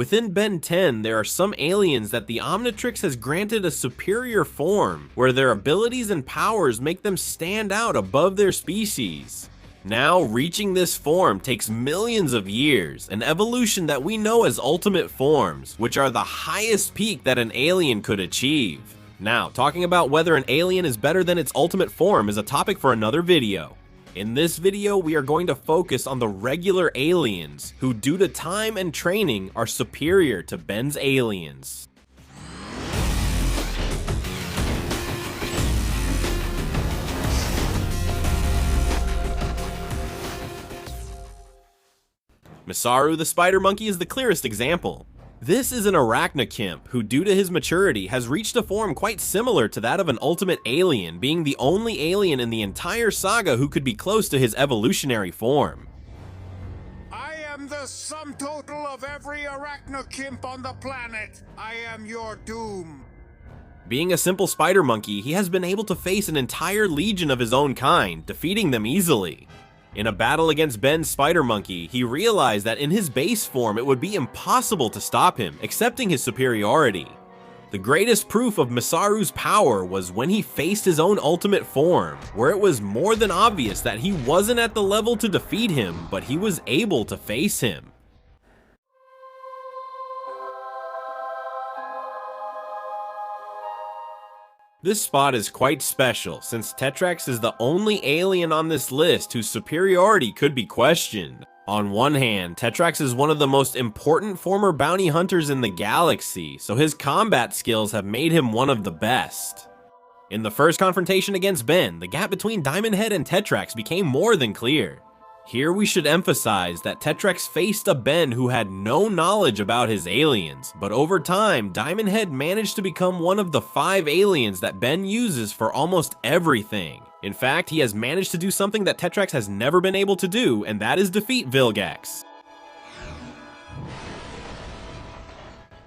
Within Ben 10, there are some aliens that the Omnitrix has granted a superior form, where their abilities and powers make them stand out above their species. Now, reaching this form takes millions of years, an evolution that we know as ultimate forms, which are the highest peak that an alien could achieve. Now, talking about whether an alien is better than its ultimate form is a topic for another video. In this video, we are going to focus on the regular aliens, who due to time and training are superior to Ben's aliens. Misaru the spider monkey is the clearest example. This is an Arachnochimp who, due to his maturity, has reached a form quite similar to that of an ultimate alien, being the only alien in the entire saga who could be close to his evolutionary form. I am the sum total of every Arachnochimp on the planet. I am your doom. Being a simple spider monkey, he has been able to face an entire legion of his own kind, defeating them easily. In a battle against Ben's spider monkey, he realized that in his base form it would be impossible to stop him, accepting his superiority. The greatest proof of Misaru's power was when he faced his own ultimate form, where it was more than obvious that he wasn't at the level to defeat him, but he was able to face him. This spot is quite special, since Tetrax is the only alien on this list whose superiority could be questioned. On one hand, Tetrax is one of the most important former bounty hunters in the galaxy, so his combat skills have made him one of the best. In the first confrontation against Ben, the gap between Diamondhead and Tetrax became more than clear. Here we should emphasize that Tetrax faced a Ben who had no knowledge about his aliens, but over time, Diamondhead managed to become one of the 5 aliens that Ben uses for almost everything. In fact, he has managed to do something that Tetrax has never been able to do, and that is defeat Vilgax.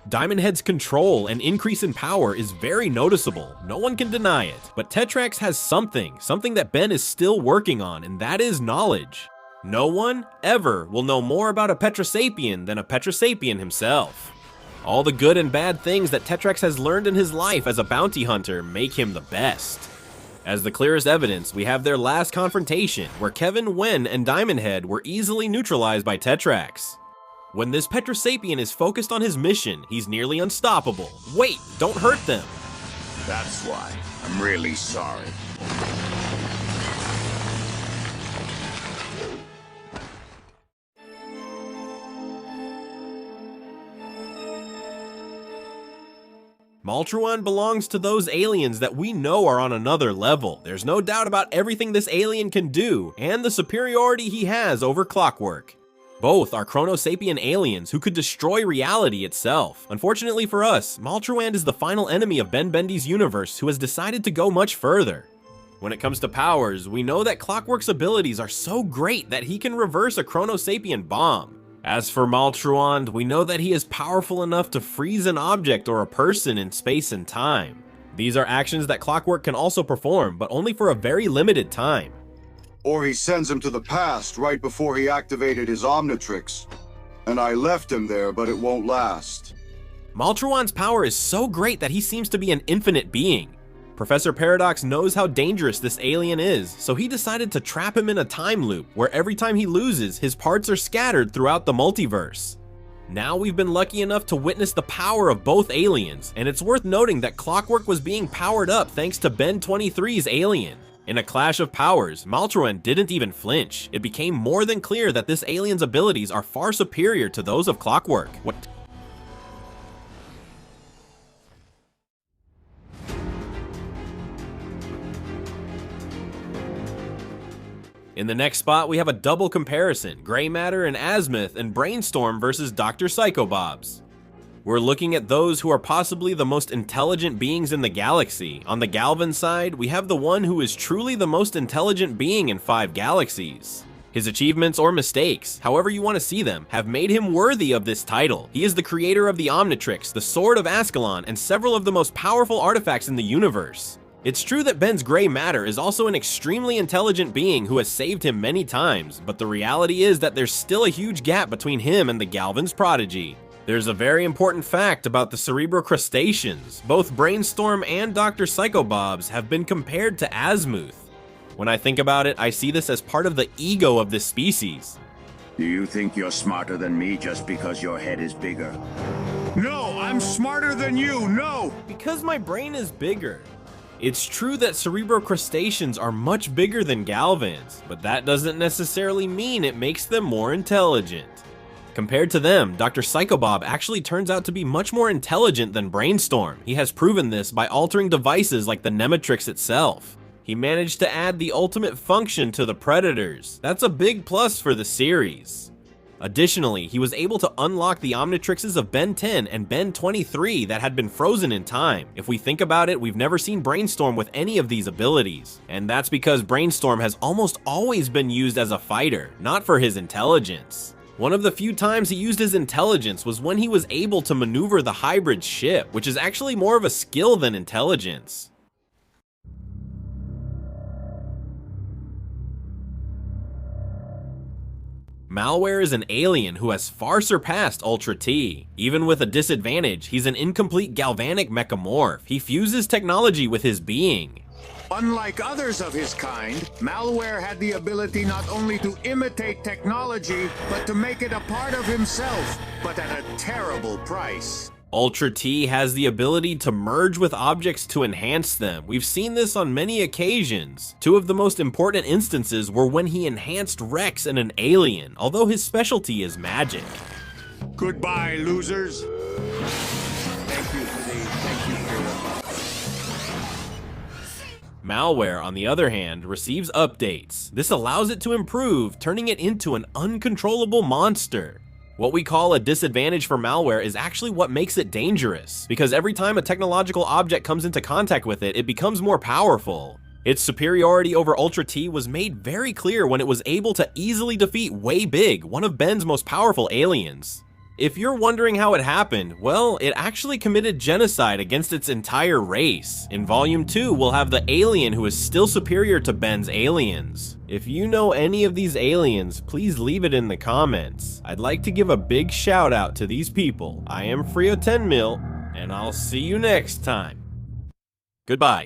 Diamondhead's control and increase in power is very noticeable, no one can deny it, but Tetrax has something that Ben is still working on, and that is knowledge. No one, ever, will know more about a Petrosapian than a Petrosapian himself. All the good and bad things that Tetrax has learned in his life as a bounty hunter make him the best. As the clearest evidence, we have their last confrontation, where Kevin, Wen, and Diamondhead were easily neutralized by Tetrax. When this Petrosapian is focused on his mission, he's nearly unstoppable. Wait, don't hurt them! That's why. I'm really sorry. Maltruand belongs to those aliens that we know are on another level. There's no doubt about everything this alien can do, and the superiority he has over Clockwork. Both are Chronosapien aliens who could destroy reality itself. Unfortunately for us, Maltruand is the final enemy of Ben Bendy's universe who has decided to go much further. When it comes to powers, we know that Clockwork's abilities are so great that he can reverse a Chronosapien bomb. As for Maltruand, we know that he is powerful enough to freeze an object or a person in space and time. These are actions that Clockwork can also perform, but only for a very limited time. Or he sends him to the past right before he activated his Omnitrix. And I left him there, but it won't last. Maltruand's power is so great that he seems to be an infinite being. Professor Paradox knows how dangerous this alien is, so he decided to trap him in a time loop where every time he loses, his parts are scattered throughout the multiverse. Now we've been lucky enough to witness the power of both aliens, and it's worth noting that Clockwork was being powered up thanks to Ben 23's alien. In a clash of powers, Maltruand didn't even flinch. It became more than clear that this alien's abilities are far superior to those of Clockwork. In the next spot, we have a double comparison, Grey Matter and Azimuth and Brainstorm versus Dr. Psychobobs. We're looking at those who are possibly the most intelligent beings in the galaxy. On the Galvan side, we have the one who is truly the most intelligent being in 5 galaxies. His achievements or mistakes, however you want to see them, have made him worthy of this title. He is the creator of the Omnitrix, the Sword of Ascalon, and several of the most powerful artifacts in the universe. It's true that Ben's Grey Matter is also an extremely intelligent being who has saved him many times, but the reality is that there's still a huge gap between him and the Galvan's prodigy. There's a very important fact about the Cerebrocrustaceans. Both Brainstorm and Dr. Psychobobs have been compared to Azimuth. When I think about it, I see this as part of the ego of this species. Do you think you're smarter than me just because your head is bigger? No, I'm smarter than you, no! Because my brain is bigger. It's true that Cerebrocrustaceans are much bigger than Galvans, but that doesn't necessarily mean it makes them more intelligent. Compared to them, Dr. Psychobob actually turns out to be much more intelligent than Brainstorm. He has proven this by altering devices like the Omnitrix itself. He managed to add the ultimate function to the Predators. That's a big plus for the series. Additionally, he was able to unlock the Omnitrixes of Ben 10 and Ben 23 that had been frozen in time. If we think about it, we've never seen Brainstorm with any of these abilities. And that's because Brainstorm has almost always been used as a fighter, not for his intelligence. One of the few times he used his intelligence was when he was able to maneuver the hybrid ship, which is actually more of a skill than intelligence. Malware is an alien who has far surpassed Ultra T. Even with a disadvantage, he's an incomplete galvanic mechamorph. He fuses technology with his being. Unlike others of his kind, Malware had the ability not only to imitate technology, but to make it a part of himself, but at a terrible price. Ultra T has the ability to merge with objects to enhance them. We've seen this on many occasions. Two of the most important instances were when he enhanced Rex and an alien, although his specialty is magic. Goodbye, losers. Malware, on the other hand, receives updates. This allows it to improve, turning it into an uncontrollable monster. What we call a disadvantage for Malware is actually what makes it dangerous, because every time a technological object comes into contact with it, it becomes more powerful. Its superiority over Ultra T was made very clear when it was able to easily defeat Way Big, one of Ben's most powerful aliens. If you're wondering how it happened, well, it actually committed genocide against its entire race. In Volume 2, we'll have the alien who is still superior to Ben's aliens. If you know any of these aliens, please leave it in the comments. I'd like to give a big shout out to these people. I am Frio10mil, and I'll see you next time. Goodbye.